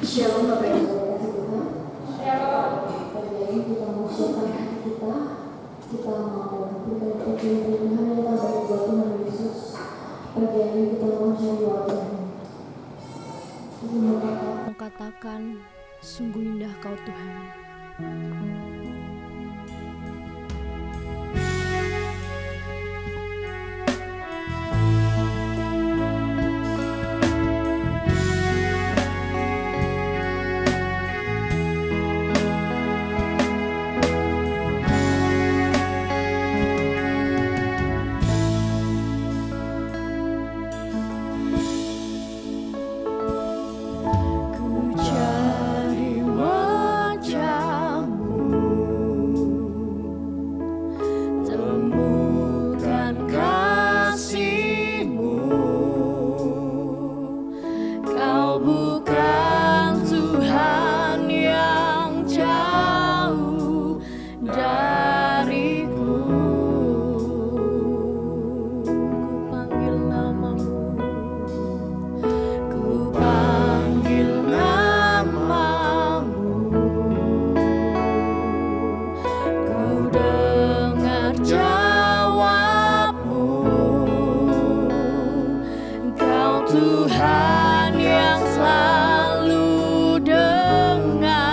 Shalom Bapak Ibu kasih Tuhan. Shalom. Pada ini kita mau siapkan hati kita mau berikan puji-pujian yang terbaik buat Tuhan Yesus. Pada ini kita mau cari wajah-Nya. Katakan, sungguh indah Kau Tuhan. Tuhan yang selalu dengar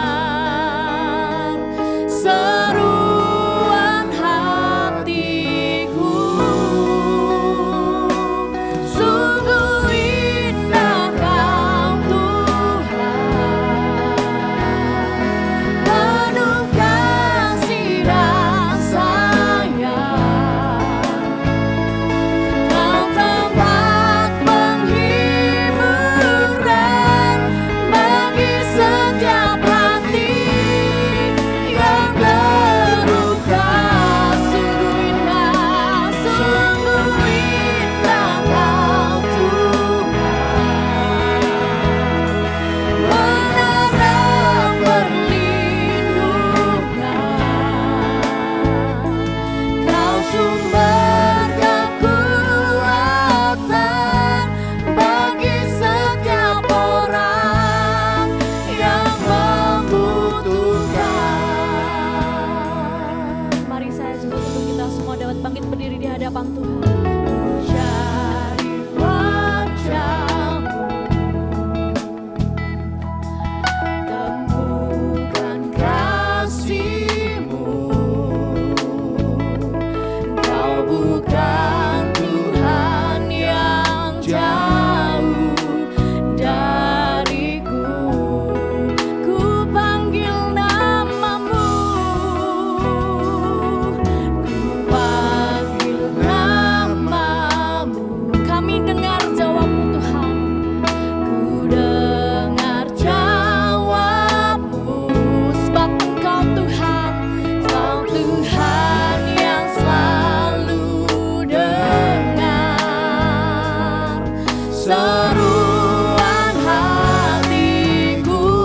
seruan hatiku. Sungguh indah Kau Tuhan, penuh kasih dan sayang. Kau tempat penghiburan bagi setiap hati yang terluka. Sungguh indah Kau Tuhan, menara perlindungan. Kau sumber kekuatan bagi setiap orang yang membutuhkan. Mari saya sebut untuk kita semua dapat bangkit berdiri di hadapan Tuhan. Cari wajah-Mu, temukan kasih-Mu. Kau bukan Tuhan yang jauh dariku. Ku panggil nama-Mu, ku panggil nama-Mu. Kami dengar jawab-Mu Tuhan, ku dengar jawab-Mu. Sebab Engkau Tuhan, Kau Tuhan yang selalu dengar seruan hatiku.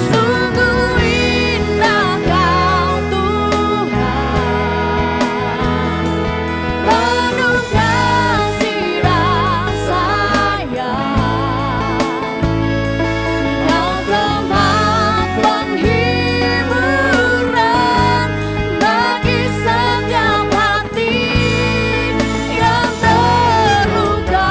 Sungguh indah Kau Tuhan, penuh kasih dan sayang. Kau tempat penghiburan bagi setiap hati yang terluka.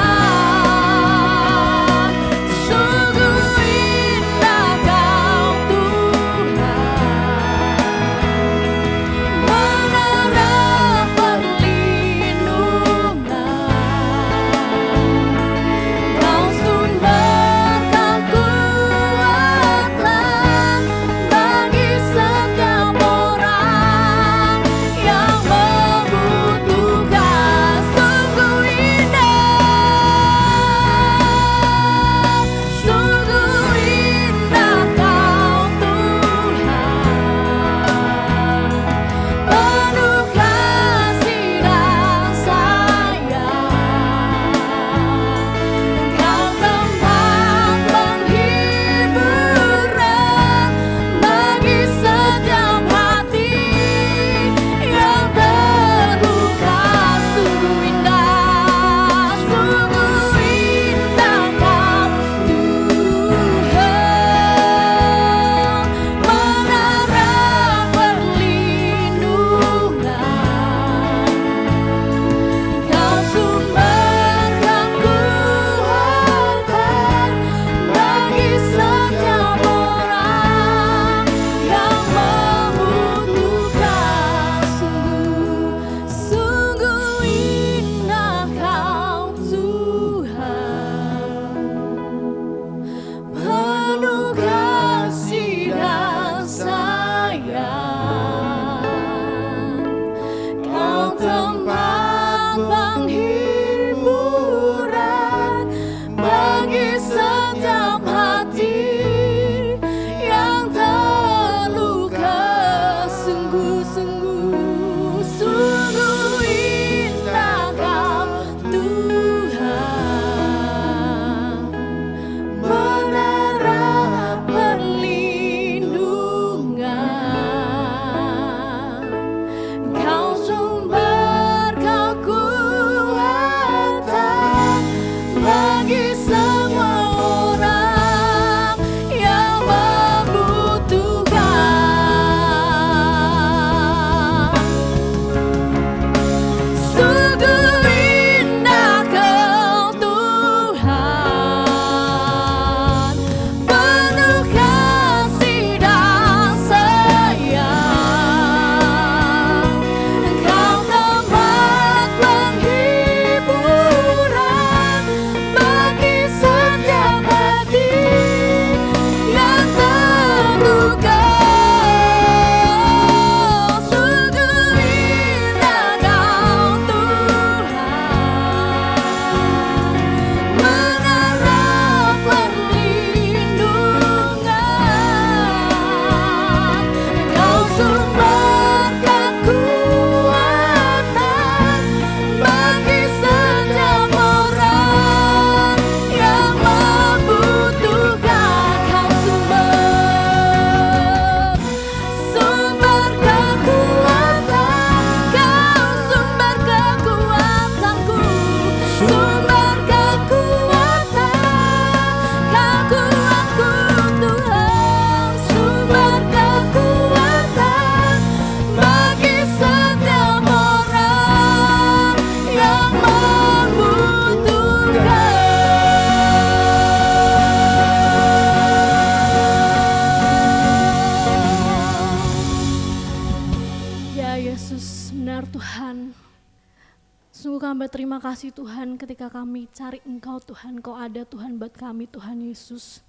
kasih Tuhan ketika kami cari Engkau Tuhan, Engkau ada Tuhan buat kami Tuhan Yesus.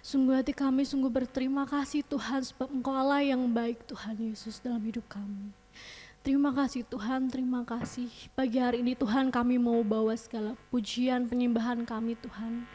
Sungguh hati kami sungguh berterima kasih Tuhan sebab Engkau Allah yang baik Tuhan Yesus dalam hidup kami. Terima kasih Tuhan, terima kasih. Pagi hari ini Tuhan kami mau bawa segala pujian penyembahan kami Tuhan.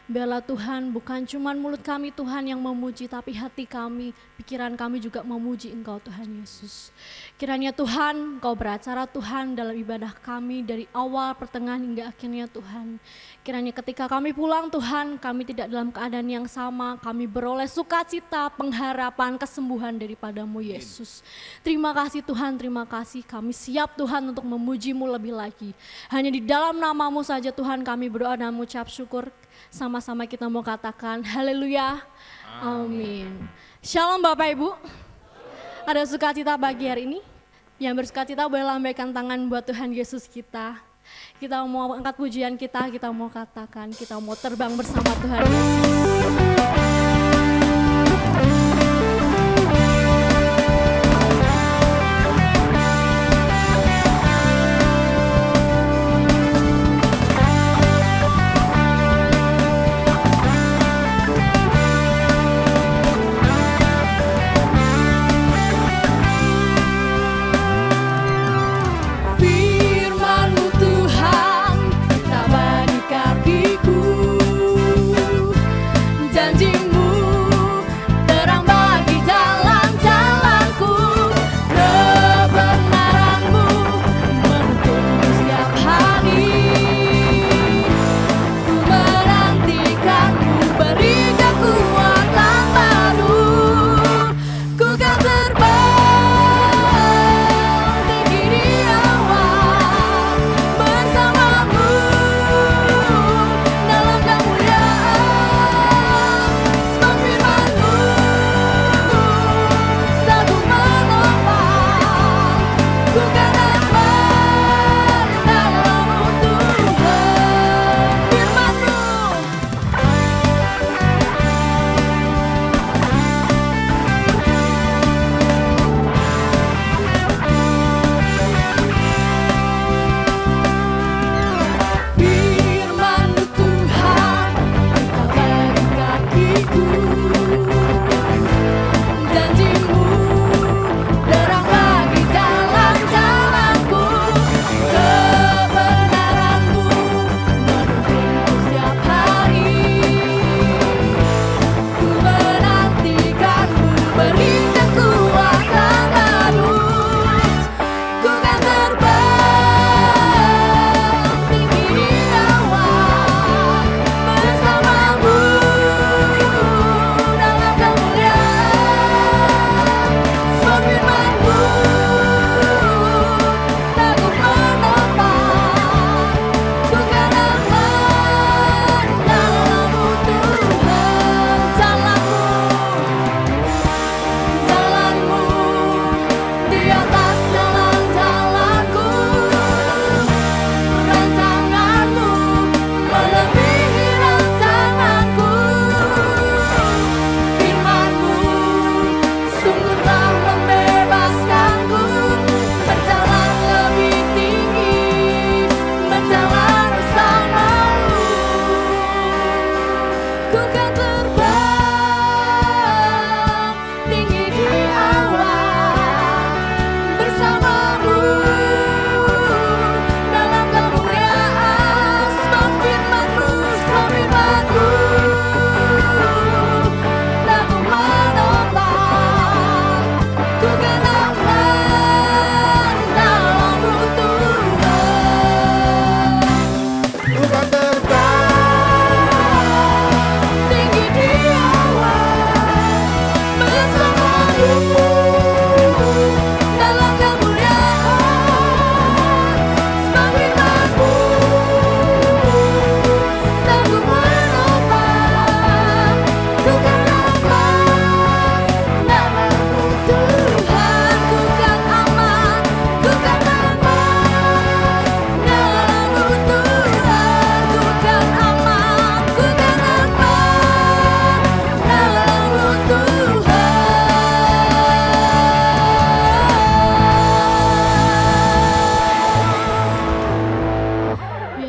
Biarlah Tuhan bukan cuma mulut kami Tuhan yang memuji, tapi hati kami, pikiran kami juga memuji Engkau Tuhan Yesus. Kiranya Tuhan Engkau beracara Tuhan dalam ibadah kami dari awal, pertengahan hingga akhirnya Tuhan. Kiranya ketika kami pulang Tuhan, kami tidak dalam keadaan yang sama, kami beroleh sukacita, pengharapan, kesembuhan daripadamu Yesus. Terima kasih Tuhan, terima kasih. Kami siap Tuhan untuk memuji-Mu lebih lagi. Hanya di dalam nama-Mu saja Tuhan kami berdoa dan mengucap syukur. Sama-sama kita mau katakan haleluya, amin. Shalom Bapak Ibu. Ada sukacita pagi hari ini? Yang bersukacita boleh lambaikan tangan buat Tuhan Yesus kita. Kita mau angkat pujian kita mau katakan, kita mau terbang bersama Tuhan Yesus. Firman-Mu Tuhan, tak bagi kakiku, janji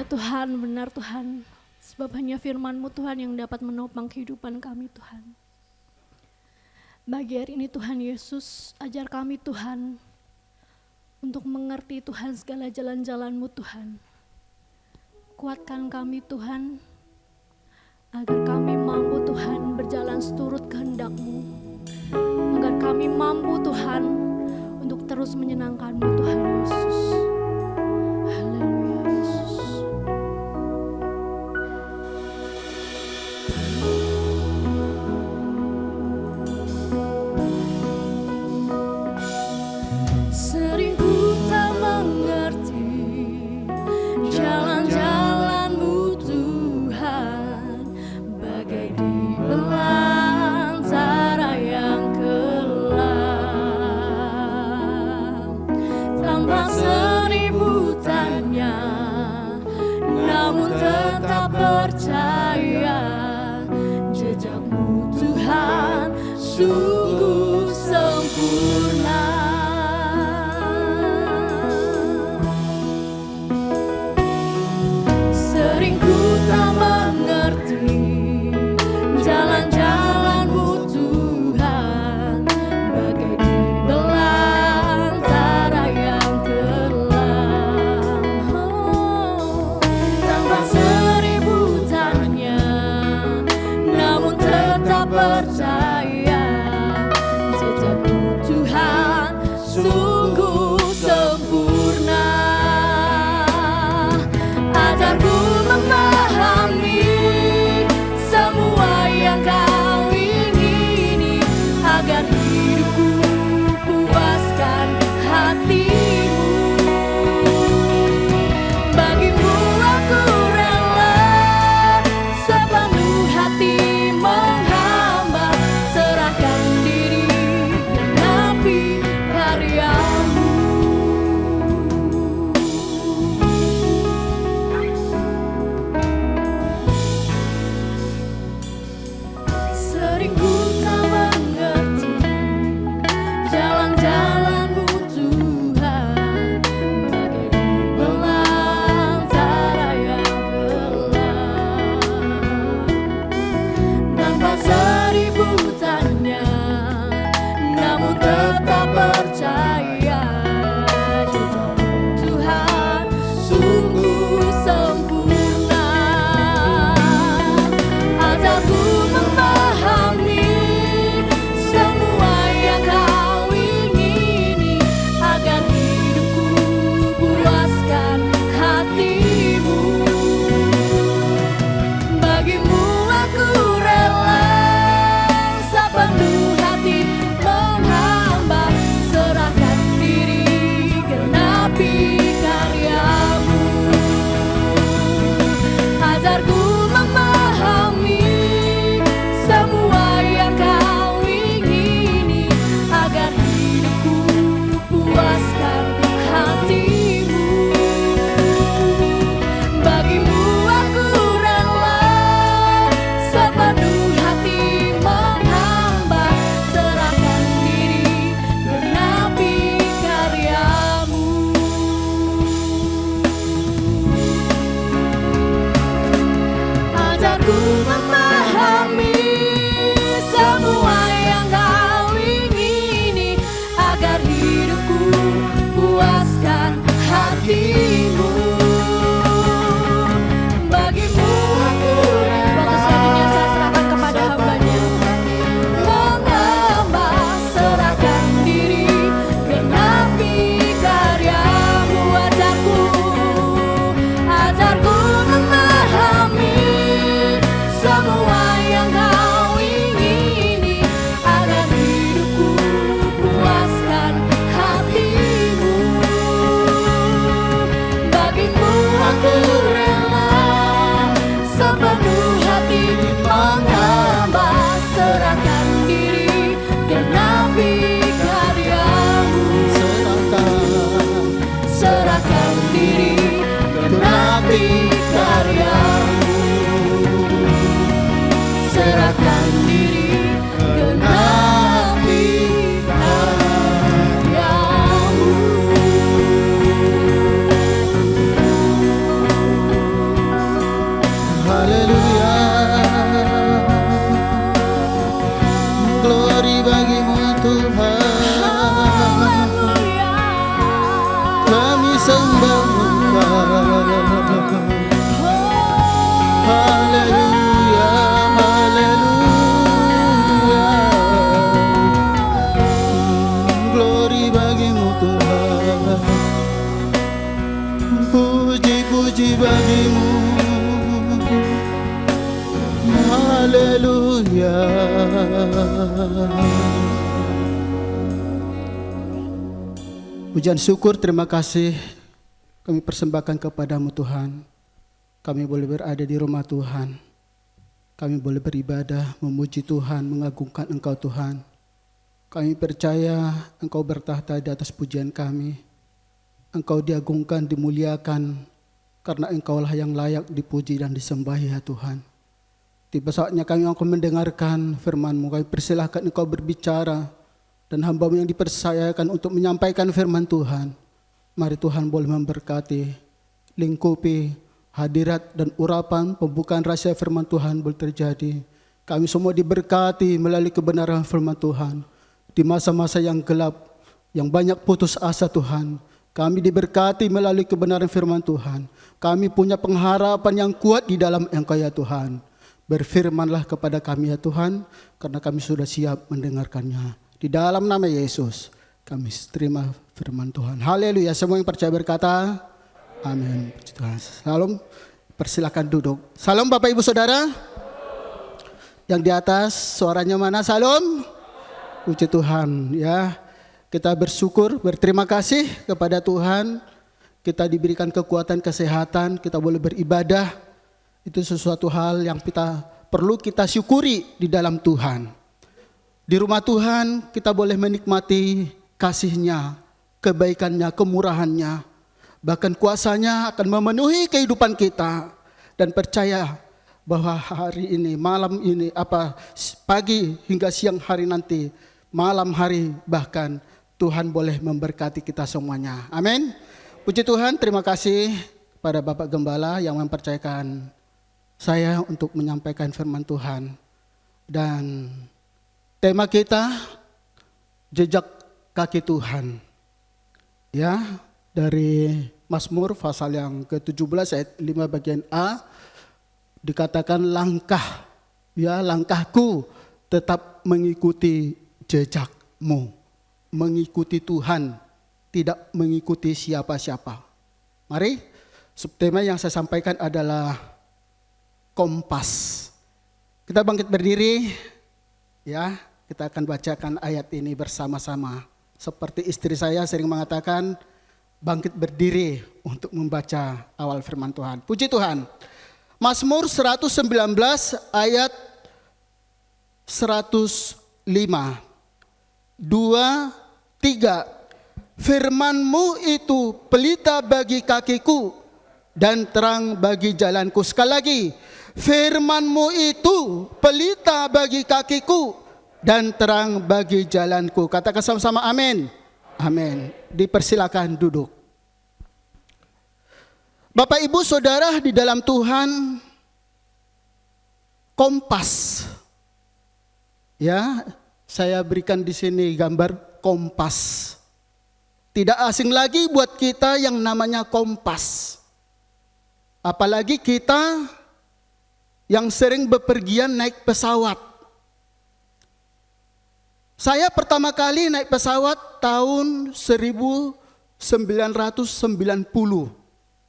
Ya Tuhan, benar Tuhan. Sebab hanya firman-Mu Tuhan yang dapat menopang kehidupan kami Tuhan. Bagi hari ini Tuhan Yesus, ajar kami Tuhan untuk mengerti Tuhan segala jalan-jalan-Mu Tuhan. Kuatkan kami Tuhan, agar kami mampu Tuhan berjalan seturut kehendak-Mu. Agar kami mampu Tuhan untuk terus menyenangkan-Mu Tuhan Yesus. Haleluya Yesus. Sering ku tak mengerti jalan-jalan-Mu Tuhan, bagai di belantara yang kelam. Tanpa seribu tanya, namun tetap percaya, jejak-Mu Tuhan sungguh sempurna. Sering ku tak mengerti jalan-jalan-Mu Tuhan, bagai di belantara yang kelam. Tanpa seribu tanya, namun tetap percaya, jejak-Mu Tuhan sungguh sempurna. Ajarku memahami semua yang Kau ingini, agar hidupku puaskan hati-Mu. Bagimu aku rela sepenuh hati menghamba, serahkan diri genapi karya-Mu. Sering ku tak mengerti jalan-jalan-Mu Tuhan, bagai di belantara yang kelam. Tanpa seribu tanya, namun tetap percaya, jejak-Mu Tuhan sungguh sempurna. Ajarku memahami semua yang Kau ingini, agar hidupku puaskan hati-Mu. Bagimu aku rela sepenuh hati menghamba, serahkan diri genapi karya-Mu. Ajarku memahami semua yang Kau ingini, agar hidupku puaskan hati-Mu. Bagimu aku rela sepenuh hati menghamba, serahkan diri genapi karya-Mu. Ajarku memahami semua yang Kau ingini, agar hidupku puaskan hati-Mu. Bagimu aku waktu selanjutnya saya serahkan kepada hamba-Nya, menghamba, serahkan diri genapi karya-Mu. Ajarku memahami semua yang Kau ingini, agar hidupku puaskan hati-Mu. Haleluya. Glory bagimu Tuhan. Kami sembah Engkau. Haleluya, haleluya. Glory bagimu Tuhan. Puji-puji bagimu. Haleluya. Pujian syukur, terima kasih kami persembahkan kepadamu Tuhan. Kami boleh berada di rumah Tuhan. Kami boleh beribadah, memuji Tuhan, mengagungkan Engkau Tuhan. Kami percaya Engkau bertahta di atas pujian kami. Engkau diagungkan, dimuliakan, karena Engkaulah yang layak dipuji dan disembahi ya Tuhan. Tiba saatnya kami akan mendengarkan firman-Mu. Kami persilahkan Engkau berbicara, dan hamba-Mu yang dipercayakan untuk menyampaikan firman Tuhan. Mari Tuhan boleh memberkati, lingkupi hadirat dan urapan pembukaan rahasia firman Tuhan boleh terjadi. Kami semua diberkati melalui kebenaran firman Tuhan. Di masa-masa yang gelap, yang banyak putus asa Tuhan, kami diberkati melalui kebenaran firman Tuhan. Kami punya pengharapan yang kuat di dalam Engkau ya Tuhan. Berfirmanlah kepada kami ya Tuhan, karena kami sudah siap mendengarkannya. Di dalam nama Yesus kami terima firman Tuhan. Haleluya. Semua yang percaya berkata amin. Puji Tuhan. Salam, persilakan duduk. Salam Bapak Ibu Saudara. Yang di atas suaranya mana? Salam. Puji Tuhan ya. Kita bersyukur, berterima kasih kepada Tuhan. Kita diberikan kekuatan, kesehatan, kita boleh beribadah. Itu sesuatu hal yang perlu kita syukuri di dalam Tuhan. Di rumah Tuhan kita boleh menikmati kasih-Nya, kebaikan-Nya, kemurahan-Nya. Bahkan kuasa-Nya akan memenuhi kehidupan kita. Dan percaya bahwa hari ini, malam ini, pagi hingga siang hari nanti, malam hari bahkan Tuhan boleh memberkati kita semuanya. Amin. Puji Tuhan, terima kasih kepada Bapak Gembala yang mempercayakan saya untuk menyampaikan firman Tuhan. Dan tema kita jejak kaki Tuhan. Ya, dari Mazmur pasal yang ke-17 ayat 5 bagian A dikatakan langkahku tetap mengikuti jejakmu. Mengikuti Tuhan, tidak mengikuti siapa-siapa. Mari, subtema yang saya sampaikan adalah kompas. Kita bangkit berdiri, ya. Kita akan bacakan ayat ini bersama-sama. Seperti istri saya sering mengatakan, bangkit berdiri untuk membaca awal firman Tuhan. Puji Tuhan. Mazmur 119 ayat 105. 2, 3. Firman-Mu itu pelita bagi kakiku dan terang bagi jalanku. Sekali lagi. Firman-Mu itu pelita bagi kakiku dan terang bagi jalanku. Katakan sama-sama amin. Amin. Dipersilakan duduk. Bapak Ibu Saudara di dalam Tuhan, kompas. Ya, saya berikan di sini gambar kompas. Tidak asing lagi buat kita yang namanya kompas. Apalagi kita yang sering bepergian naik pesawat. Saya pertama kali naik pesawat tahun 1990,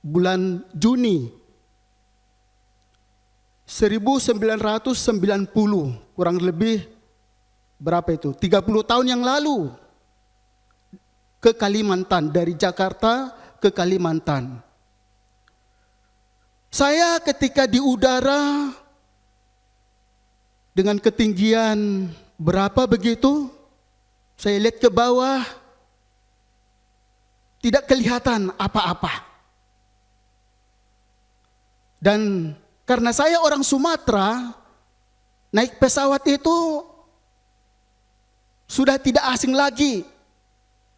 bulan Juni. 1990, kurang lebih berapa itu? 30 tahun yang lalu. Ke Kalimantan, dari Jakarta ke Kalimantan. Saya ketika di udara dengan ketinggian berapa begitu, saya lihat ke bawah, tidak kelihatan apa-apa. Dan karena saya orang Sumatera, naik pesawat itu sudah tidak asing lagi.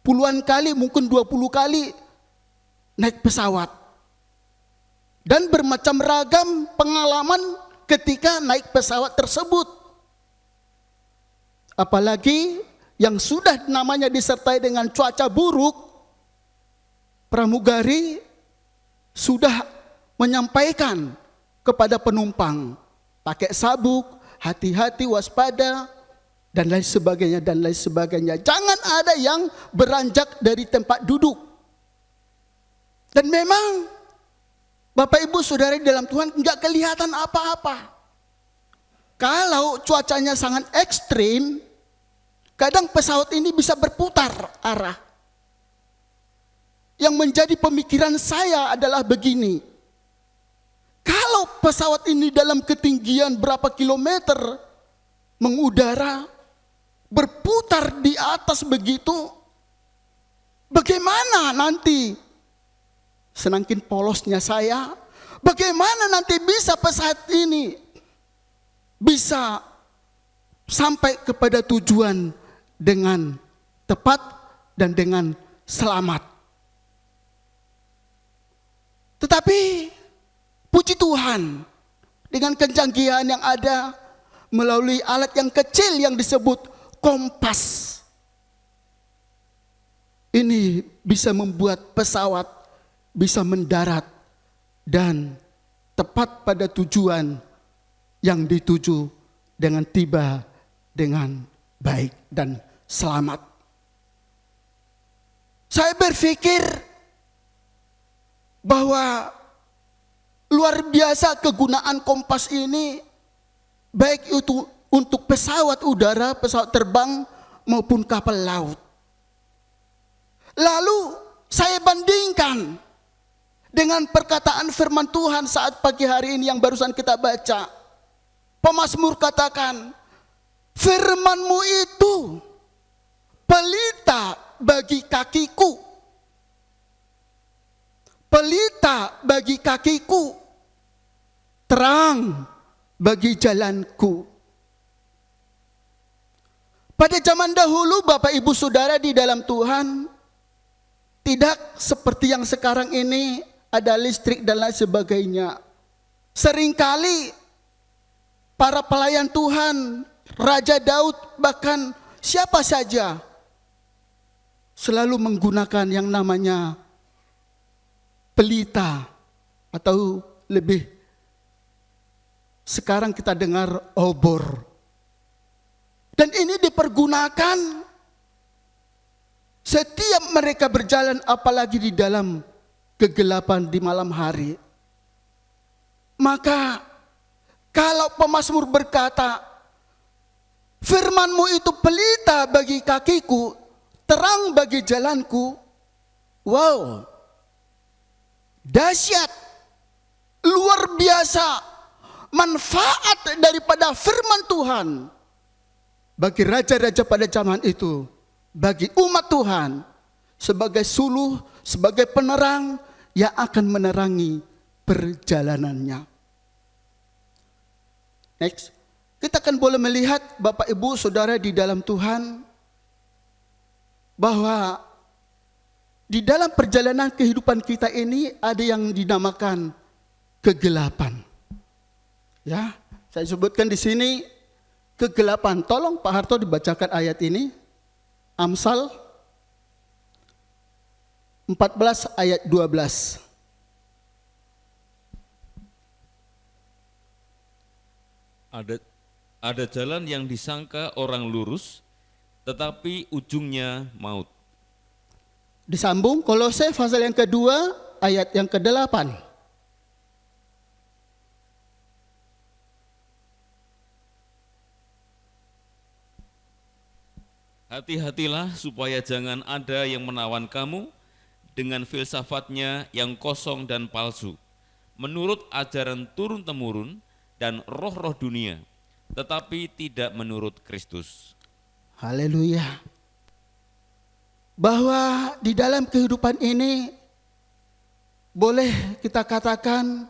Puluhan kali, mungkin 20 kali naik pesawat. dan bermacam ragam pengalaman ketika naik pesawat tersebut. Apalagi yang sudah namanya disertai dengan cuaca buruk, pramugari sudah menyampaikan kepada penumpang, pakai sabuk, hati-hati, waspada, dan lain sebagainya, dan lain sebagainya. Jangan ada yang beranjak dari tempat duduk. Dan memang Bapak Ibu Saudara di dalam Tuhan enggak kelihatan apa-apa. Kalau cuacanya sangat ekstrim, kadang pesawat ini bisa berputar arah. Yang menjadi pemikiran saya adalah begini. Kalau pesawat ini dalam ketinggian berapa kilometer mengudara, berputar di atas begitu, bagaimana nanti? Semakin polosnya saya, bagaimana nanti bisa pesawat ini bisa sampai kepada tujuan dengan tepat dan dengan selamat. Tetapi puji Tuhan, dengan kecanggihan yang ada melalui alat yang kecil yang disebut kompas, ini bisa membuat pesawat bisa mendarat dan tepat pada tujuan yang dituju dengan tiba dengan baik dan selamat. Saya berpikir bahwa luar biasa kegunaan kompas ini, baik itu untuk pesawat udara, pesawat terbang maupun kapal laut. Lalu saya bandingkan dengan perkataan firman Tuhan saat pagi hari ini yang barusan kita baca. Pemazmur katakan, firman-Mu itu pelita bagi kakiku, pelita bagi kakiku, terang bagi jalanku. Pada zaman dahulu Bapak Ibu Saudara di dalam Tuhan, tidak seperti yang sekarang ini ada listrik dan lain sebagainya. Seringkali para pelayan Tuhan, Raja Daud, bahkan siapa saja selalu menggunakan yang namanya pelita, atau lebih sekarang kita dengar obor. Dan ini dipergunakan setiap mereka berjalan, apalagi di dalam kegelapan di malam hari. Maka kalau pemazmur berkata, firman-Mu itu pelita bagi kakiku, terang bagi jalanku. Wow, dahsyat, luar biasa manfaat daripada firman Tuhan bagi raja-raja pada zaman itu, bagi umat Tuhan, sebagai suluh, sebagai penerang yang akan menerangi perjalanannya. Next, kita akan boleh melihat Bapak Ibu Saudara di dalam Tuhan, bahwa di dalam perjalanan kehidupan kita ini ada yang dinamakan kegelapan. Ya, saya sebutkan di sini kegelapan. Tolong Pak Harto dibacakan ayat ini. Amsal 14 ayat 12. Ada jalan yang disangka orang lurus, tetapi ujungnya maut. Disambung Kolose pasal yang kedua ayat yang ke-8. Hati-hatilah supaya jangan ada yang menawan kamu dengan filsafatnya yang kosong dan palsu, menurut ajaran turun-temurun dan roh-roh dunia, tetapi tidak menurut Kristus. Haleluya. Bahwa di dalam kehidupan ini boleh kita katakan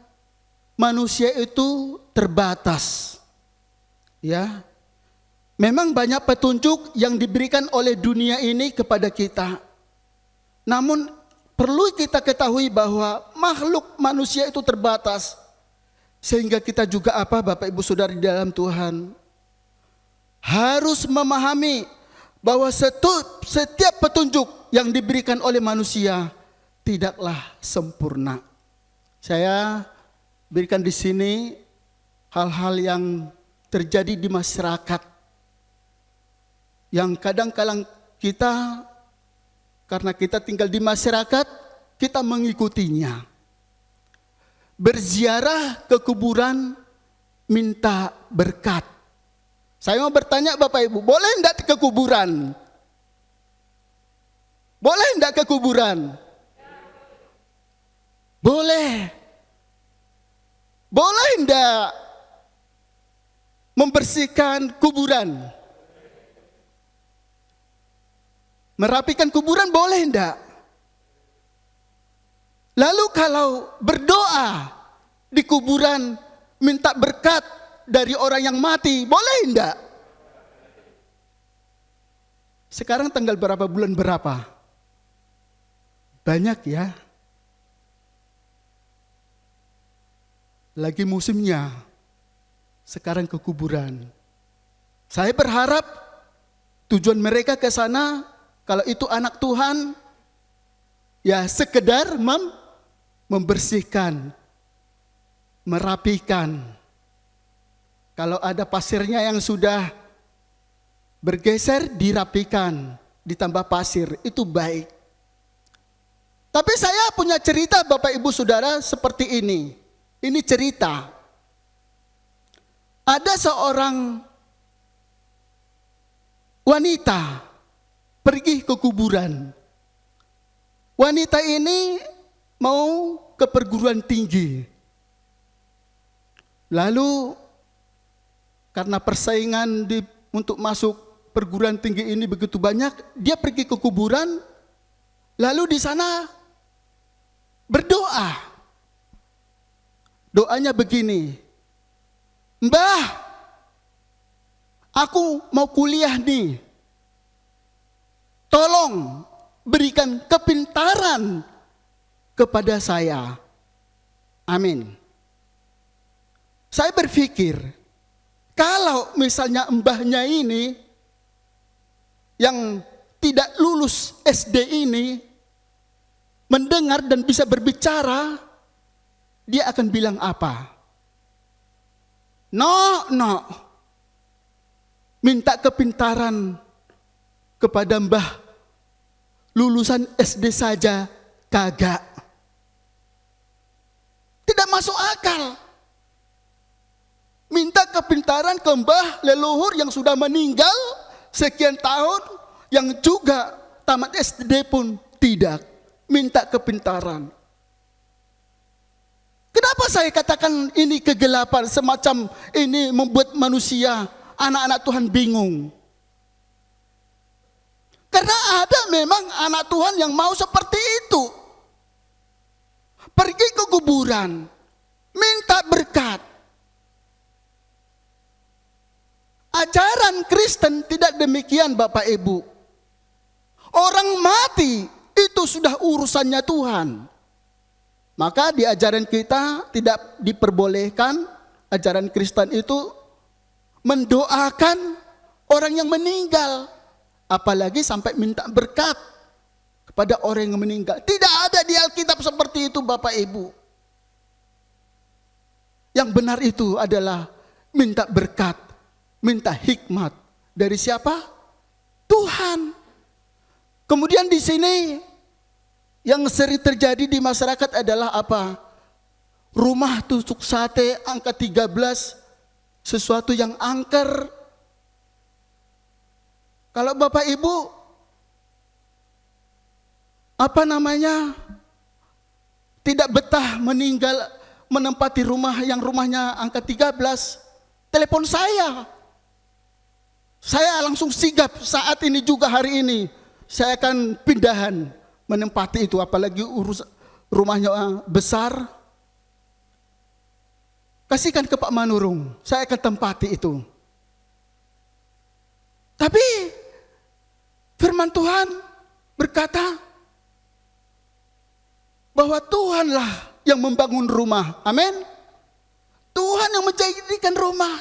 manusia itu terbatas. Ya. Memang banyak petunjuk yang diberikan oleh dunia ini kepada kita. Namun perlu kita ketahui bahwa makhluk manusia itu terbatas. Sehingga kita juga Bapak Ibu Saudara di dalam Tuhan, harus memahami bahwa setiap petunjuk yang diberikan oleh manusia tidaklah sempurna. Saya berikan di sini hal-hal yang terjadi di masyarakat yang kadang-kadang kita, karena kita tinggal di masyarakat, kita mengikutinya. Berziarah ke kuburan minta berkat. Saya mau bertanya Bapak Ibu, boleh enggak ke kuburan? Boleh enggak ke kuburan? Boleh. Boleh enggak membersihkan kuburan? Merapikan kuburan boleh enggak? Lalu kalau berdoa di kuburan minta berkat dari orang yang mati, boleh enggak? Sekarang tanggal berapa, bulan berapa? Banyak ya. Lagi musimnya. Sekarang ke kuburan. Saya berharap tujuan mereka ke sana, kalau itu anak Tuhan, ya sekedar membersihkan, merapikan. Kalau ada pasirnya yang sudah bergeser, dirapikan, ditambah pasir, itu baik. Tapi saya punya cerita Bapak Ibu Saudara seperti ini. Ini cerita. Ada seorang wanita pergi ke kuburan. Wanita ini mau ke perguruan tinggi. Lalu karena persaingan untuk masuk perguruan tinggi ini begitu banyak, dia pergi ke kuburan. Lalu di sana berdoa. Doanya begini, Mbah, aku mau kuliah nih. Tolong berikan kepintaran kepada saya. Amin. Saya berpikir, kalau misalnya mbahnya ini yang tidak lulus SD ini mendengar dan bisa berbicara, dia akan bilang apa? No, minta kepintaran kepada mbah lulusan SD saja kagak. Tidak masuk akal. Minta kepintaran ke mbah leluhur yang sudah meninggal sekian tahun, yang juga tamat SD pun tidak minta kepintaran. Kenapa saya katakan ini kegelapan semacam ini membuat manusia, anak-anak Tuhan bingung? Karena ada memang anak Tuhan yang mau seperti itu. Pergi ke kuburan, minta berkat. Ajaran Kristen tidak demikian Bapak Ibu. Orang mati itu sudah urusannya Tuhan. Maka di ajaran kita tidak diperbolehkan, ajaran Kristen itu mendoakan orang yang meninggal. Apalagi sampai minta berkat kepada orang yang meninggal. Tidak ada di Alkitab seperti itu Bapak Ibu. Yang benar itu adalah minta berkat, minta hikmat. Dari siapa? Tuhan. Kemudian di sini yang sering terjadi di masyarakat adalah apa? Rumah tusuk sate angka 13, sesuatu yang angker. Kalau Bapak Ibu tidak betah meninggal menempati rumah yang rumahnya angka 13, telepon saya. Saya langsung sigap saat ini juga hari ini. Saya akan pindahan menempati itu, apalagi urus rumahnya besar. Kasihkan ke Pak Manurung, saya akan tempati itu. Tapi firman Tuhan berkata, bahwa Tuhanlah yang membangun rumah. Amin. Tuhan yang menjadikan rumah.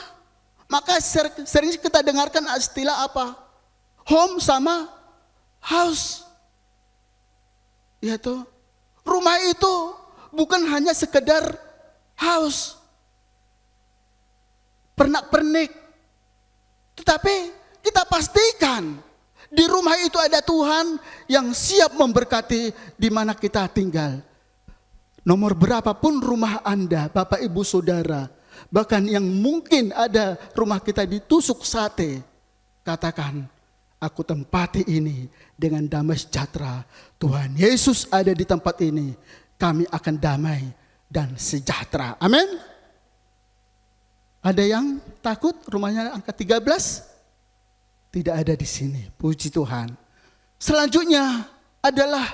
Maka sering kita dengarkan istilah apa? Home sama house. Ya toh. Rumah itu bukan hanya sekedar house, pernak-pernik. Tetapi kita pastikan di rumah itu ada Tuhan yang siap memberkati di mana kita tinggal. Nomor berapapun rumah Anda, Bapak Ibu Saudara, bahkan yang mungkin ada rumah kita ditusuk sate, katakan, aku tempati ini dengan damai sejahtera. Tuhan Yesus ada di tempat ini, kami akan damai dan sejahtera. Amin. Ada yang takut rumahnya angka 13? Tidak ada di sini, puji Tuhan. Selanjutnya adalah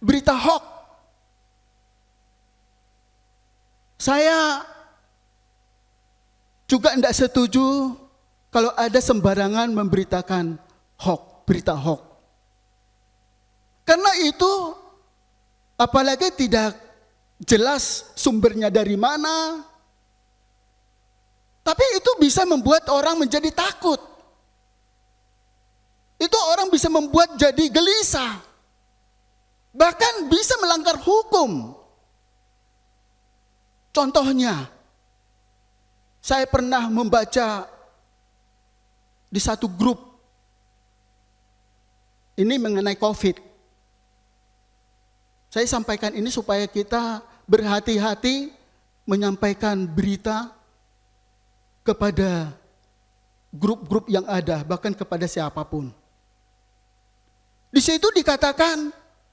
berita hoax. Saya juga tidak setuju kalau ada sembarangan memberitakan hoax, berita hoax. Karena itu apalagi tidak jelas sumbernya dari mana. Tapi itu bisa membuat orang menjadi takut. Itu orang bisa membuat jadi gelisah. Bahkan bisa melanggar hukum. Contohnya, saya pernah membaca di satu grup. Ini mengenai COVID. Saya sampaikan ini supaya kita berhati-hati menyampaikan berita kepada grup-grup yang ada, bahkan kepada siapapun. Di situ dikatakan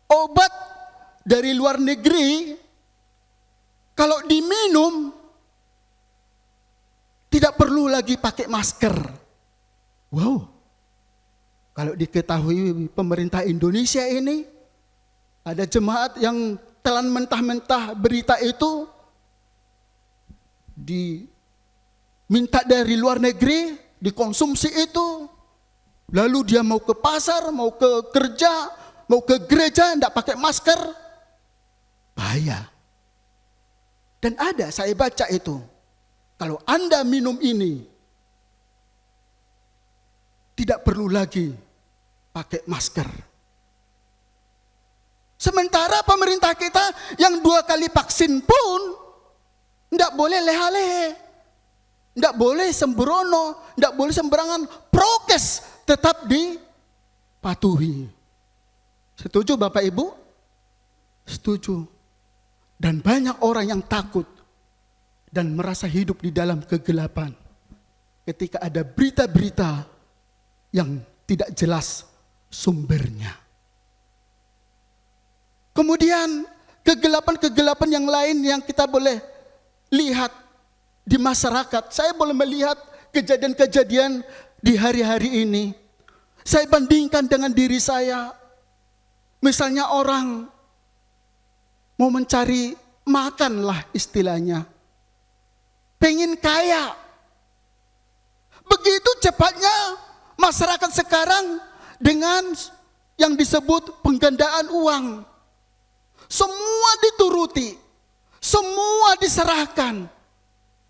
obat dari luar negeri kalau diminum tidak perlu lagi pakai masker. Wow. Kalau diketahui pemerintah Indonesia ini ada jemaat yang telan mentah-mentah berita itu diminta dari luar negeri, dikonsumsi itu. Lalu dia mau ke pasar, mau ke kerja, mau ke gereja, tidak pakai masker. Bahaya. Dan ada, saya baca itu. Kalau Anda minum ini, tidak perlu lagi pakai masker. Sementara pemerintah kita yang 2 kali vaksin pun tidak boleh leha-lehe. Tidak boleh sembrono, tidak boleh sembarangan. Prokes tetap dipatuhi. Setuju Bapak Ibu? Setuju. Dan banyak orang yang takut dan merasa hidup di dalam kegelapan ketika ada berita-berita yang tidak jelas sumbernya. Kemudian kegelapan-kegelapan yang lain yang kita boleh lihat di masyarakat. Saya boleh melihat kejadian-kejadian di hari-hari ini. Saya bandingkan dengan diri saya. Misalnya orang mau mencari makan lah istilahnya. Pengen kaya. Begitu cepatnya masyarakat sekarang dengan yang disebut penggandaan uang. Semua dituruti. Semua diserahkan.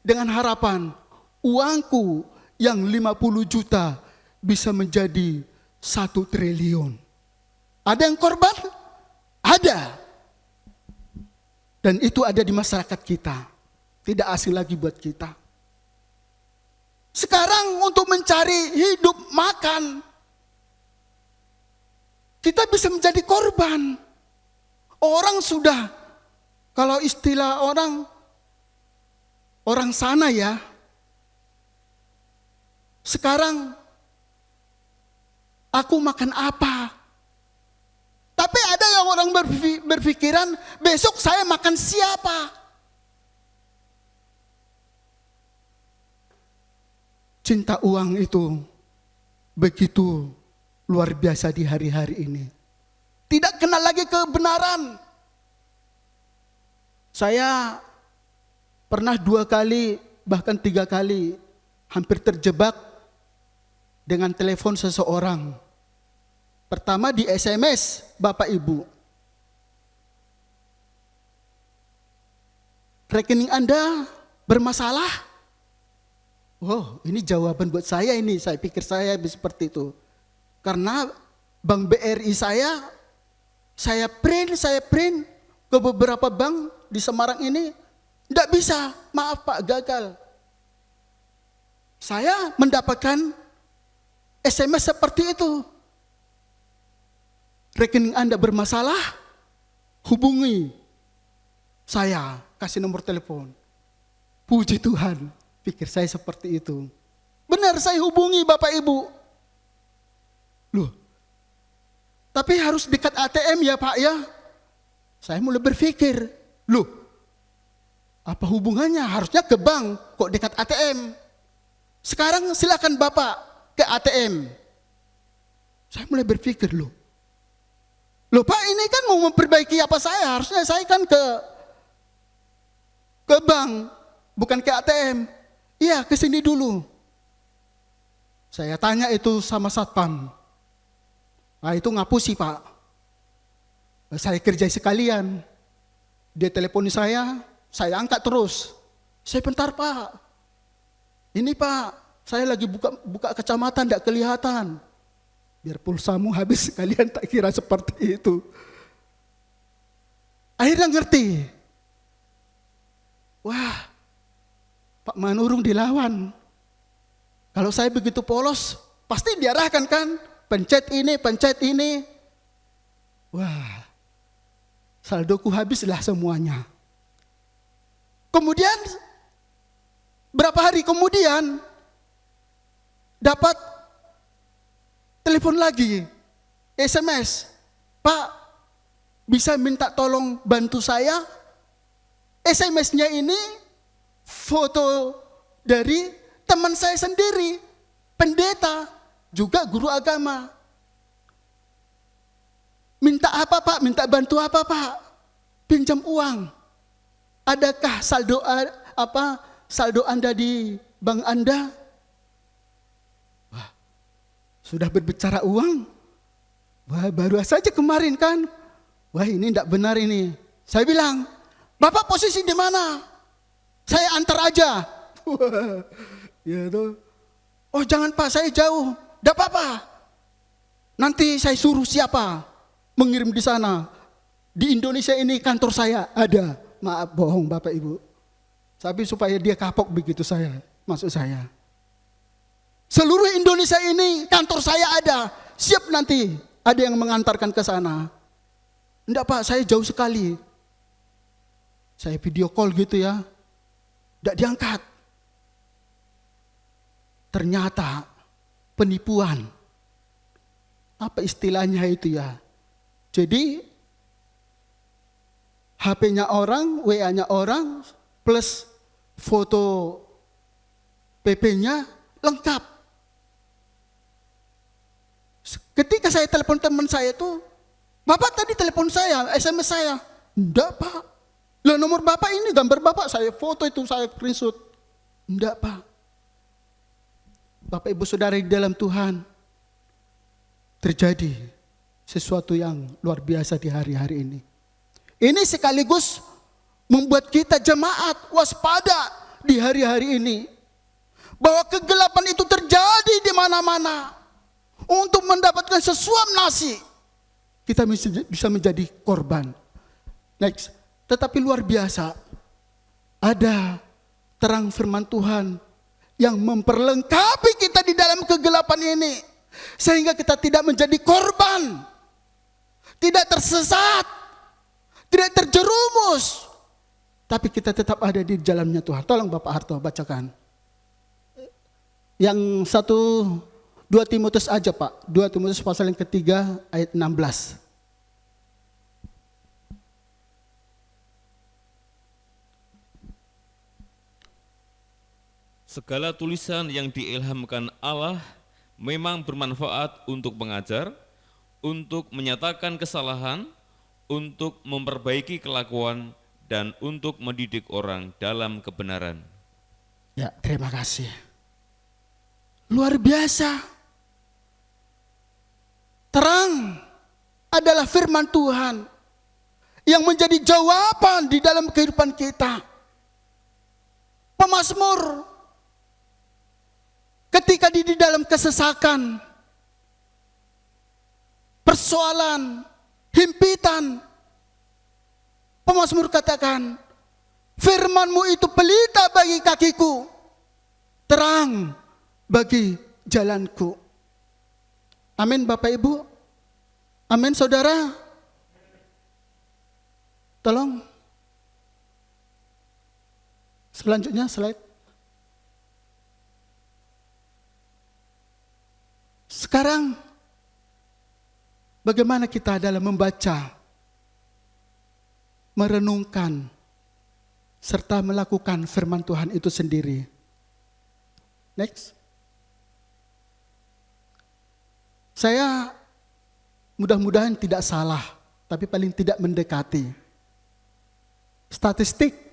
Dengan harapan uangku yang 50 juta bisa menjadi 1 triliun. Ada yang korban? Ada. Dan itu ada di masyarakat kita. Tidak asing lagi buat kita. Sekarang untuk mencari hidup makan, kita bisa menjadi korban. Orang sudah, kalau istilah orang sana ya, sekarang aku makan apa? Tapi ada yang orang berpikiran besok saya makan siapa? Cinta uang itu begitu luar biasa di hari-hari ini. Tidak kenal lagi kebenaran. Saya pernah 2 kali bahkan 3 kali hampir terjebak dengan telepon seseorang. Pertama di SMS Bapak Ibu. rekening Anda bermasalah? Oh, ini jawaban buat saya ini. Saya pikir saya seperti itu. Karena Bank BRI saya print ke beberapa bank di Semarang ini. Tidak bisa, maaf Pak, gagal. Saya mendapatkan SMS seperti itu. Rekening Anda bermasalah, hubungi saya, kasih nomor telepon. Puji Tuhan, pikir saya seperti itu. Benar, saya hubungi Bapak Ibu. Loh, tapi harus dekat ATM ya Pak ya. Saya mulai berpikir, loh, apa hubungannya? Harusnya ke bank, kok dekat ATM? Sekarang silakan Bapak ke ATM. Saya mulai berpikir, loh Pak, ini kan mau memperbaiki apa saya? Harusnya saya kan ke bank, bukan ke ATM. Iya, ke sini dulu. Saya tanya itu sama satpam. Nah, itu ngapusi Pak. Saya kerja sekalian. Dia teleponi saya angkat terus. Saya bentar Pak. Ini Pak, saya lagi buka kacamata tidak kelihatan. Biar pulsamu habis sekalian, tak kira seperti itu. Akhirnya ngerti. Wah, Pak Manurung dilawan. Kalau saya begitu polos, pasti diarahkan kan. Pencet ini. Wah, saldoku habislah semuanya. Kemudian, berapa hari kemudian, dapat telepon lagi, SMS. Pak, bisa minta tolong bantu saya? SMS-nya ini foto dari teman saya sendiri, pendeta, juga guru agama. Minta apa Pak? Minta bantu apa Pak? Pinjam uang. Adakah saldo Anda di bank Anda? Wah, sudah berbicara uang? Wah, baru saja kemarin kan? Wah, ini tidak benar ini. Saya bilang, Bapak posisi di mana? Saya antar aja. Wah, ya tuh. Oh jangan Pak, saya jauh. Tidak apa-apa. Nanti saya suruh siapa mengirim di sana. Di Indonesia ini kantor saya ada. Maaf bohong Bapak Ibu. Tapi supaya dia kapok begitu maksud saya. Seluruh Indonesia ini kantor saya ada. Siap nanti ada yang mengantarkan ke sana. Enggak Pak, saya jauh sekali. Saya video call gitu ya. Enggak diangkat. Ternyata penipuan. Apa istilahnya itu ya? Jadi HP-nya orang, WA-nya orang, plus foto PP-nya lengkap. Ketika saya telepon teman saya itu, Bapak tadi telepon saya, SMS saya. Enggak Pak. Lah nomor Bapak ini, gambar Bapak, saya foto itu, saya screenshot. Enggak Pak. Bapak Ibu Saudara di dalam Tuhan, terjadi sesuatu yang luar biasa di hari-hari ini. Ini sekaligus membuat kita jemaat waspada di hari-hari ini. Bahwa kegelapan itu terjadi di mana-mana. Untuk mendapatkan sesuap nasi, kita bisa menjadi korban. Next, tetapi luar biasa, ada terang firman Tuhan yang memperlengkapi kita di dalam kegelapan ini. Sehingga kita tidak menjadi korban, tidak tersesat, tidak terjerumus, tapi kita tetap ada di jalannya Tuhan. Tolong Bapak Harto bacakan. Yang 2 Timotius aja Pak. 2 Timotius pasal yang ketiga ayat 16. Segala tulisan yang diilhamkan Allah memang bermanfaat untuk mengajar, untuk menyatakan kesalahan, untuk memperbaiki kelakuan, dan untuk mendidik orang dalam kebenaran. Ya, terima kasih. Luar biasa. Terang adalah firman Tuhan yang menjadi jawaban di dalam kehidupan kita. Pemazmur ketika di dalam kesesakan, persoalan, himpitan, pemazmur katakan, firman-Mu itu pelita bagi kakiku, terang bagi jalanku. Amin Bapak Ibu. Amin saudara. Tolong. Selanjutnya slide. Sekarang bagaimana kita dalam membaca, merenungkan, serta melakukan firman Tuhan itu sendiri. Next. Saya mudah-mudahan tidak salah, tapi paling tidak mendekati. Statistik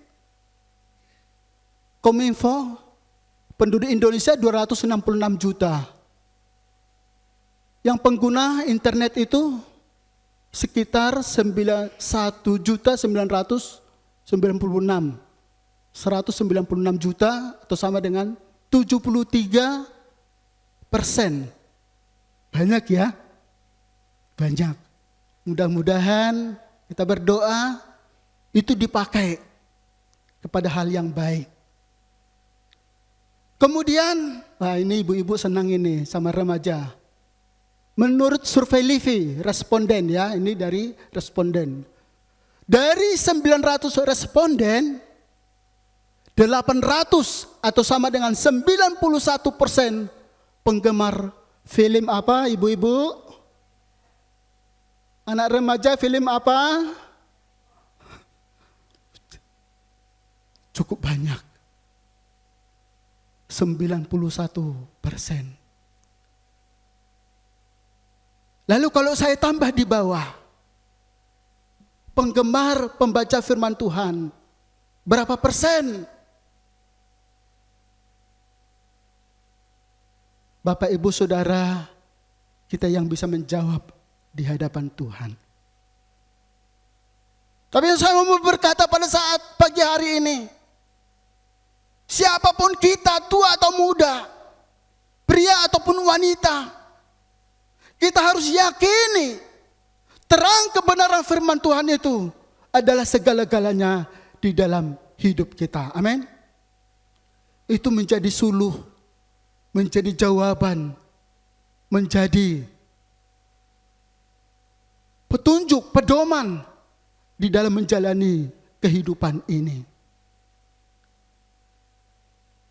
Kominfo, penduduk Indonesia 266 juta. Yang pengguna internet itu sekitar 1.996.196 juta atau sama dengan 73%. Banyak ya? Banyak. Mudah-mudahan kita berdoa itu dipakai kepada hal yang baik. Kemudian, nah ini ibu-ibu senang ini sama remaja. Menurut survei LIVI, responden ya, ini dari responden. Dari 900 responden, 800 atau sama dengan 91% penggemar film apa ibu-ibu? Anak remaja film apa? Cukup banyak. 91%. Lalu kalau saya tambah di bawah, penggemar pembaca firman Tuhan, berapa persen? Bapak Ibu Saudara, kita yang bisa menjawab di hadapan Tuhan. Tapi saya mau berkata pada saat pagi hari ini, siapapun kita, tua atau muda, pria ataupun wanita, kita harus yakini terang kebenaran firman Tuhan itu adalah segala-galanya di dalam hidup kita. Amin. Itu menjadi suluh, menjadi jawaban, menjadi petunjuk, pedoman di dalam menjalani kehidupan ini.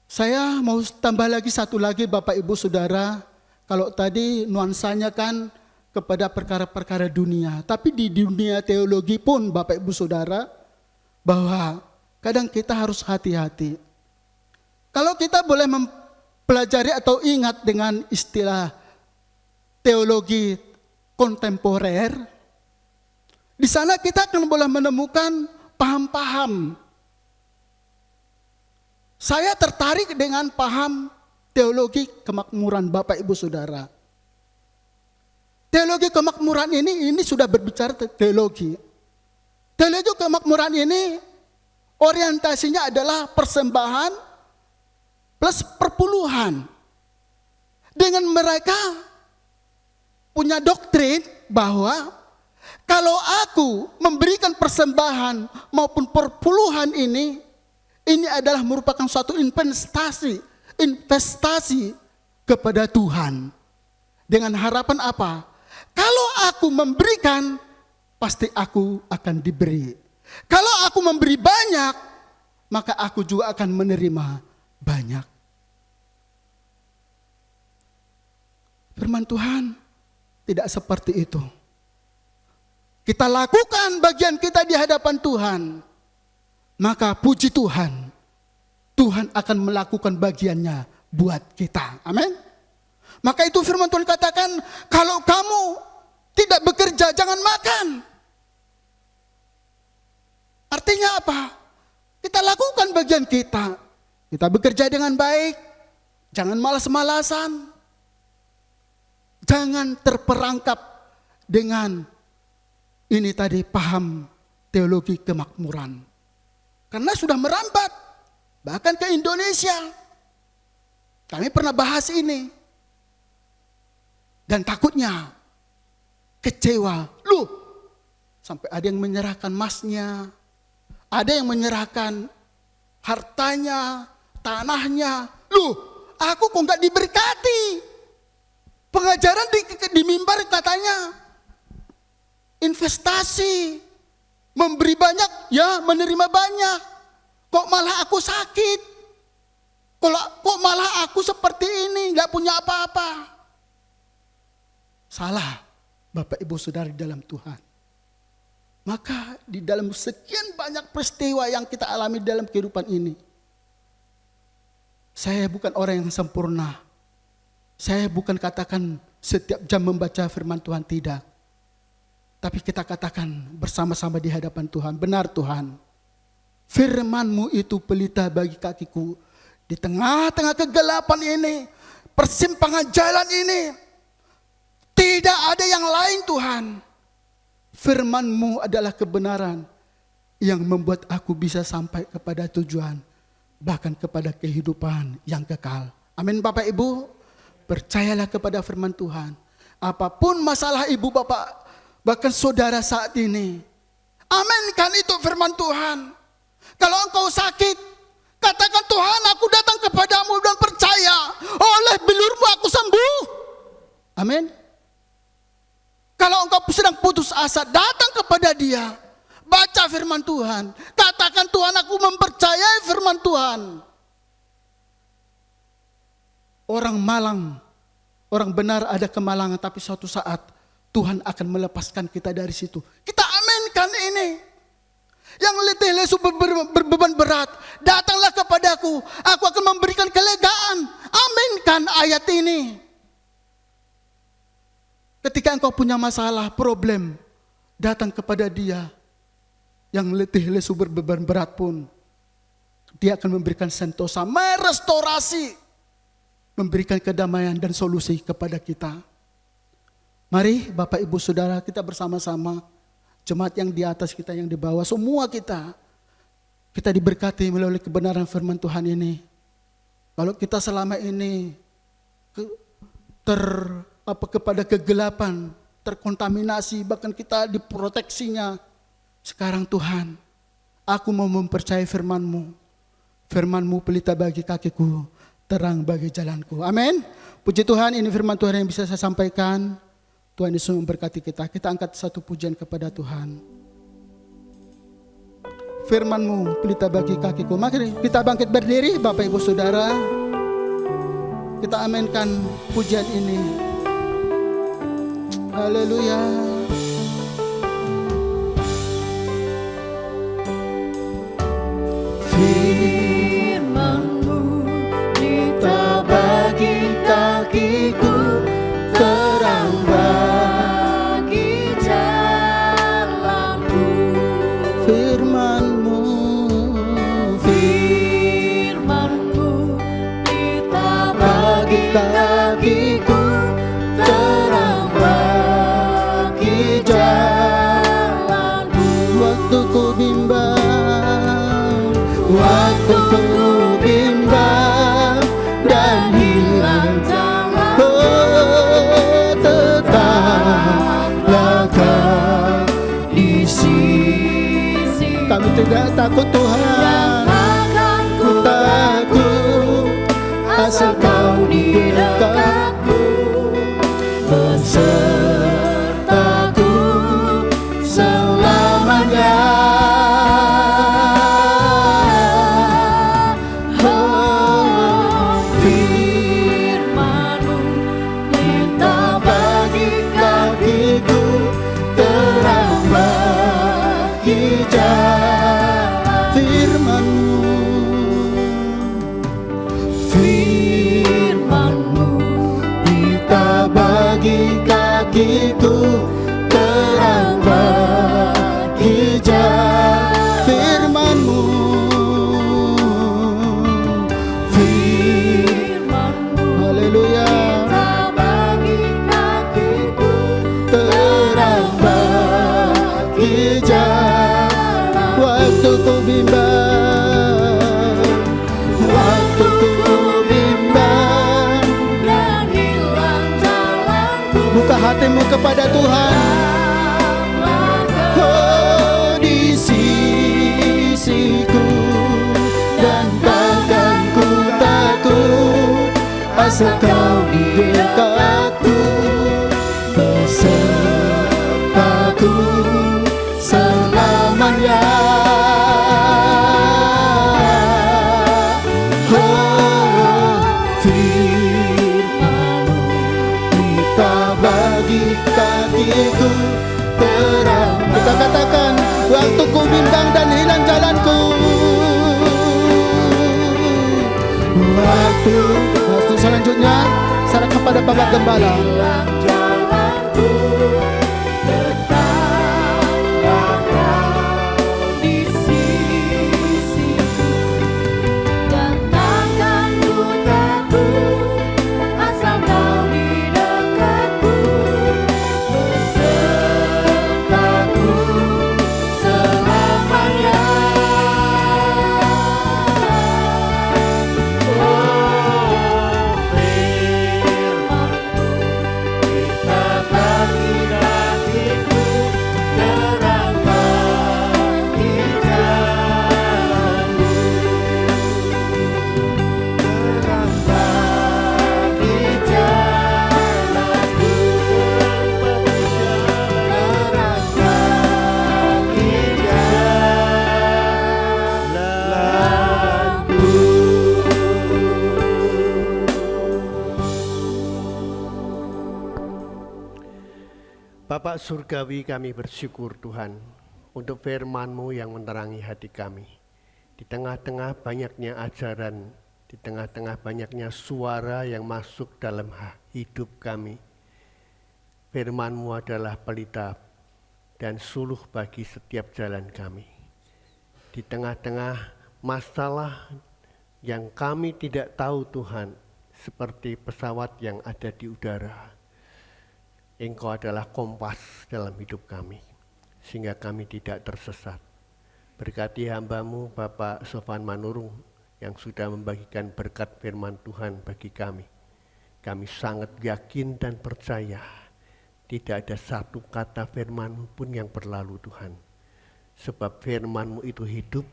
Saya mau tambah lagi satu lagi Bapak Ibu Saudara. Kalau tadi nuansanya kan kepada perkara-perkara dunia. Tapi di dunia teologi pun Bapak Ibu Saudara, bahwa kadang kita harus hati-hati. Kalau kita boleh mempelajari atau ingat dengan istilah teologi kontemporer, di sana kita akan boleh menemukan paham-paham. Saya tertarik dengan paham teologi kemakmuran Bapak Ibu Saudara. Teologi kemakmuran ini sudah berbicara teologi. Teologi kemakmuran ini orientasinya adalah persembahan plus perpuluhan. Dengan mereka punya doktrin bahwa kalau aku memberikan persembahan maupun perpuluhan ini adalah merupakan suatu investasi kepada Tuhan. Dengan harapan apa? Kalau aku memberikan, pasti aku akan diberi. Kalau aku memberi banyak, maka aku juga akan menerima banyak. Firman Tuhan tidak seperti itu. Kita lakukan bagian kita di hadapan Tuhan, maka puji Tuhan, Tuhan akan melakukan bagiannya buat kita. Amin. Maka itu firman Tuhan katakan, kalau kamu tidak bekerja, jangan makan. Artinya apa? Kita lakukan bagian kita. Kita bekerja dengan baik. Jangan malas-malasan. Jangan terperangkap dengan ini tadi paham teologi kemakmuran. Karena sudah merambat bahkan ke Indonesia. Kami pernah bahas ini. Dan takutnya kecewa. Loh, sampai ada yang menyerahkan emasnya, ada yang menyerahkan hartanya, tanahnya. Loh, aku kok nggak diberkati? Pengajaran di mimbar katanya investasi, memberi banyak, ya menerima banyak. Kok malah aku sakit? Kok malah aku seperti ini, nggak punya apa-apa? Salah, Bapak Ibu Saudara di dalam Tuhan. Maka di dalam sekian banyak peristiwa yang kita alami dalam kehidupan ini, saya bukan orang yang sempurna. Saya bukan katakan setiap jam membaca firman Tuhan, tidak. Tapi kita katakan bersama-sama di hadapan Tuhan, benar Tuhan, firman-Mu itu pelita bagi kakiku. Di tengah-tengah kegelapan ini, persimpangan jalan ini, tidak ada yang lain Tuhan. Firman-Mu adalah kebenaran yang membuat aku bisa sampai kepada tujuan, bahkan kepada kehidupan yang kekal. Amin Bapak Ibu, percayalah kepada firman Tuhan. Apapun masalah ibu bapak, bahkan saudara saat ini, aminkan itu firman Tuhan. Kalau engkau sakit, katakan Tuhan, aku datang kepadamu dan percaya oleh bilur-Mu aku sembuh. Amin. Kalau engkau sedang putus asa, datang kepada Dia. Baca firman Tuhan. Katakan Tuhan, aku mempercayai firman Tuhan. Orang malang, orang benar ada kemalangan, tapi suatu saat Tuhan akan melepaskan kita dari situ. Kita aminkan ini. Yang letih lesu berbeban berat, datanglah kepadaku, aku akan memberikan kelegaan. Aminkan ayat ini. Ketika engkau punya masalah, problem, datang kepada Dia. Yang letih lesu berbeban berat pun, Dia akan memberikan sentosa, merestorasi, memberikan kedamaian dan solusi kepada kita. Mari Bapak Ibu Saudara, kita bersama-sama, jemaat yang di atas, kita yang di bawah, semua kita diberkati melalui kebenaran firman Tuhan ini. Kalau kita selama ini kepada kegelapan, terkontaminasi, bahkan kita diproteksinya, sekarang Tuhan, aku mau mempercayai firman-Mu. Firman-Mu pelita bagi kakiku, terang bagi jalanku. Amin. Puji Tuhan, ini firman Tuhan yang bisa saya sampaikan. Tuhan Yesus memberkati kita. Kita angkat satu pujian kepada Tuhan. Firman-Mu pelita bagi kakiku. Mari kita bangkit berdiri Bapak Ibu Saudara. Kita aminkan pujian ini. Haleluya. Firman-Mu pelita bagi kakiku, terang bagi jalanku. Firman-Mu, Firman-Mu pelita bagi kakiku, terang bagi jalanku. waktu ku bimbang, waktu ku bimbang dan hilang jalan, tetaplah Kau di sisi. Kami tidak takut Tuhan, akan ku takut asal Kau di dekatku, besertaku selamanya. Firman-Mu pelita bagi kakiku, terang bagi jalan. Firman-Mu, firman-Mu asal kau di dekatku, besertaku selamanya. Oh, firman-Mu kita bagi kakiku terang. Kita katakan, waktu ku bimbang dan hilang jalanku, waktu selanjutnya serah kepada Bapak Gembala. Hilang jalanku, tetaplah Kau di sisiku, dan takkanku takut asal Kau di dekatku, besertaku selamanya. Bapak Surgawi, kami bersyukur Tuhan untuk firman-Mu yang menerangi hati kami. Di tengah-tengah banyaknya ajaran, di tengah-tengah banyaknya suara yang masuk dalam hidup kami, firman-Mu adalah pelita dan suluh bagi setiap jalan kami. Di tengah-tengah masalah yang kami tidak tahu Tuhan, seperti pesawat yang ada di udara, Engkau adalah kompas dalam hidup kami, sehingga kami tidak tersesat. Berkati hamba-Mu Bapak Sofan Manurung yang sudah membagikan berkat firman Tuhan bagi kami. Kami sangat yakin dan percaya tidak ada satu kata firman-Mu pun yang berlalu Tuhan. Sebab firman-Mu itu hidup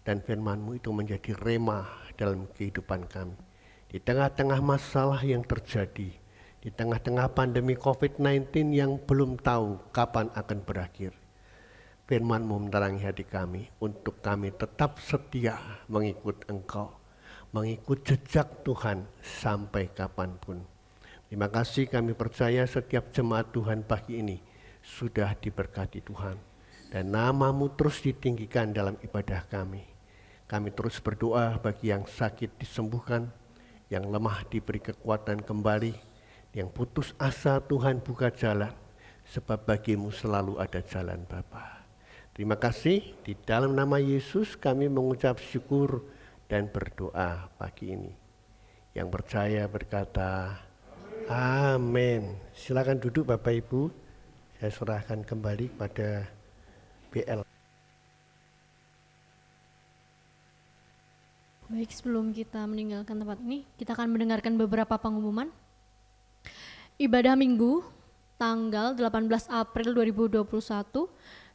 dan firman-Mu itu menjadi rema dalam kehidupan kami. Di tengah-tengah masalah yang terjadi, di tengah-tengah pandemi COVID-19 yang belum tahu kapan akan berakhir, firman-Mu menerangi hati kami untuk kami tetap setia mengikut Engkau, mengikut jejak Tuhan sampai kapanpun. Terima kasih, kami percaya setiap jemaat Tuhan pagi ini sudah diberkati Tuhan, dan nama-Mu terus ditinggikan dalam ibadah kami. Kami terus berdoa bagi yang sakit disembuhkan, yang lemah diberi kekuatan kembali, yang putus asa Tuhan buka jalan, sebab bagi-Mu selalu ada jalan Bapa. Terima kasih, di dalam nama Yesus kami mengucap syukur dan berdoa pagi ini. Yang percaya berkata, amin. Silakan duduk Bapak Ibu, saya serahkan kembali kepada BL. Baik, sebelum kita meninggalkan tempat ini, kita akan mendengarkan beberapa pengumuman. Ibadah Minggu, tanggal 18 April 2021,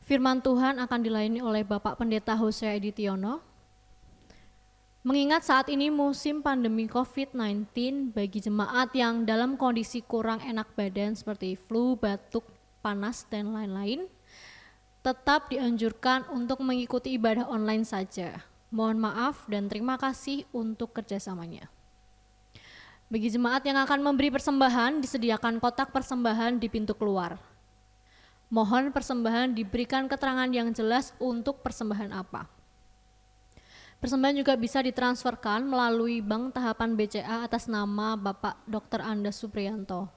firman Tuhan akan dilayani oleh Bapak Pendeta Hosea Editiono. Mengingat saat ini musim pandemi COVID-19, bagi jemaat yang dalam kondisi kurang enak badan seperti flu, batuk, panas, dan lain-lain, tetap dianjurkan untuk mengikuti ibadah online saja. Mohon maaf dan terima kasih untuk kerjasamanya. Bagi jemaat yang akan memberi persembahan, disediakan kotak persembahan di pintu keluar. Mohon persembahan diberikan keterangan yang jelas untuk persembahan apa. Persembahan juga bisa ditransferkan melalui Bank Tahapan BCA atas nama Bapak Dr. Andes Supriyanto.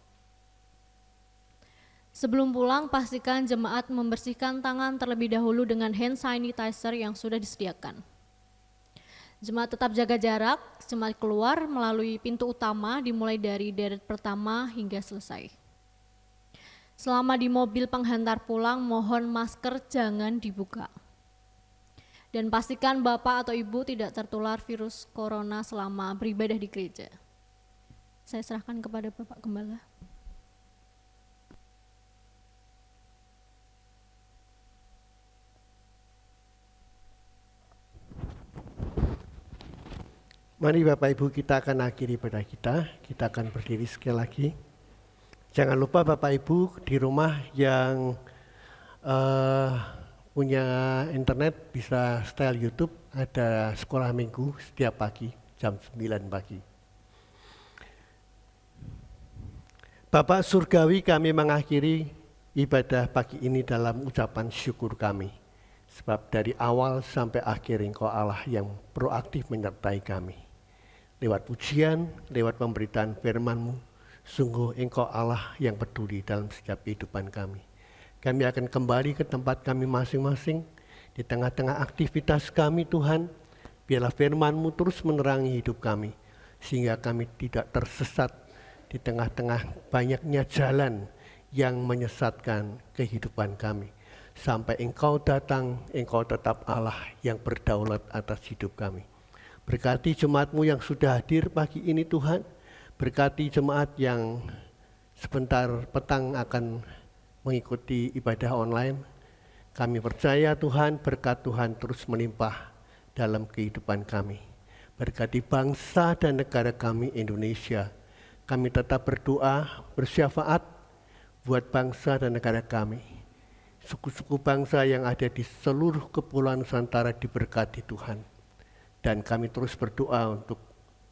Sebelum pulang, pastikan jemaat membersihkan tangan terlebih dahulu dengan hand sanitizer yang sudah disediakan. Jemaat tetap jaga jarak, jemaat keluar melalui pintu utama dimulai dari deret pertama hingga selesai. Selama di mobil penghantar pulang, mohon masker jangan dibuka. Dan pastikan Bapak atau Ibu tidak tertular virus corona selama beribadah di gereja. Saya serahkan kepada Bapak Gembala. Mari Bapak Ibu kita akan akhiri pada kita akan berdiri sekali lagi. Jangan lupa Bapak Ibu di rumah yang punya internet bisa setel YouTube, ada sekolah minggu setiap pagi jam 9 pagi. Bapak Surgawi, kami mengakhiri ibadah pagi ini dalam ucapan syukur kami. Sebab dari awal sampai akhir Engkau Allah yang proaktif menyertai kami. Lewat pujian, lewat pemberitaan firman-Mu, sungguh Engkau Allah yang peduli dalam setiap kehidupan kami. Kami akan kembali ke tempat kami masing-masing, di tengah-tengah aktivitas kami Tuhan, biarlah firman-Mu terus menerangi hidup kami, sehingga kami tidak tersesat di tengah-tengah banyaknya jalan yang menyesatkan kehidupan kami. Sampai Engkau datang, Engkau tetap Allah yang berdaulat atas hidup kami. Berkati jemaat-Mu yang sudah hadir pagi ini Tuhan. Berkati jemaat yang sebentar petang akan mengikuti ibadah online. Kami percaya Tuhan, berkat Tuhan terus melimpah dalam kehidupan kami. Berkati bangsa dan negara kami Indonesia. Kami tetap berdoa, bersyafaat buat bangsa dan negara kami. Suku-suku bangsa yang ada di seluruh kepulauan Nusantara diberkati Tuhan. Dan kami terus berdoa untuk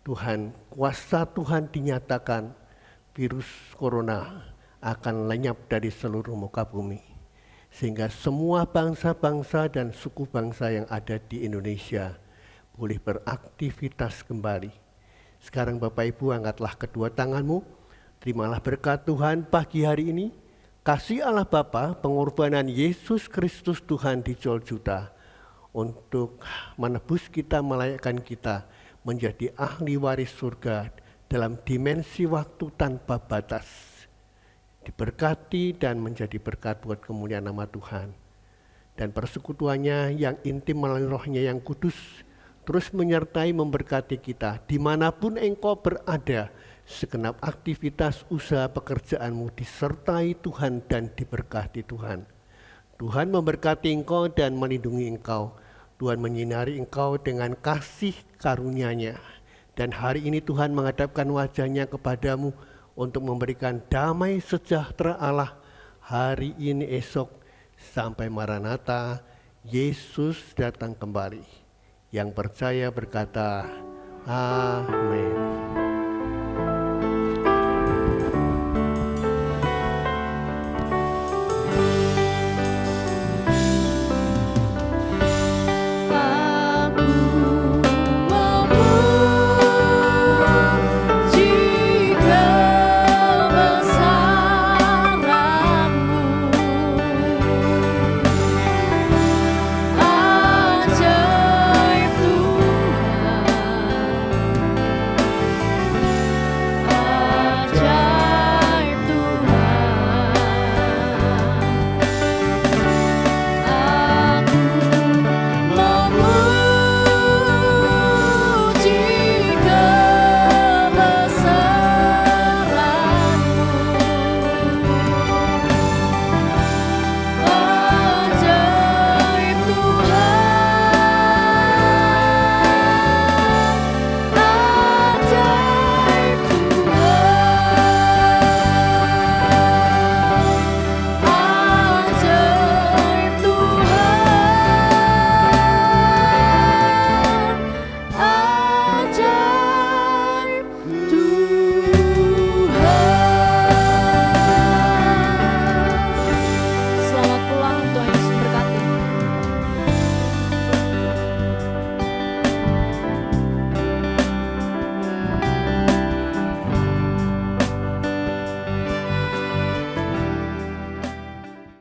Tuhan, kuasa Tuhan dinyatakan, virus corona akan lenyap dari seluruh muka bumi. Sehingga semua bangsa-bangsa dan suku bangsa yang ada di Indonesia boleh beraktivitas kembali. Sekarang Bapak Ibu angkatlah kedua tangan-Mu, terimalah berkat Tuhan pagi hari ini. Kasih Allah Bapa, pengorbanan Yesus Kristus Tuhan dijual juta untuk menebus kita, melayakkan kita menjadi ahli waris surga dalam dimensi waktu tanpa batas. Diberkati dan menjadi berkat buat kemuliaan nama Tuhan. Dan persekutuannya yang intim melalui rohnya yang kudus terus menyertai memberkati kita dimanapun Engkau berada. Segenap aktivitas usaha pekerjaan-Mu disertai Tuhan dan diberkati Tuhan. Tuhan memberkati Engkau dan melindungi Engkau. Tuhan menyinari Engkau dengan kasih karunia-Nya. Dan hari ini Tuhan menghadapkan wajah-Nya kepadamu untuk memberikan damai sejahtera Allah hari ini esok sampai Maranatha, Yesus datang kembali. Yang percaya berkata, Amin.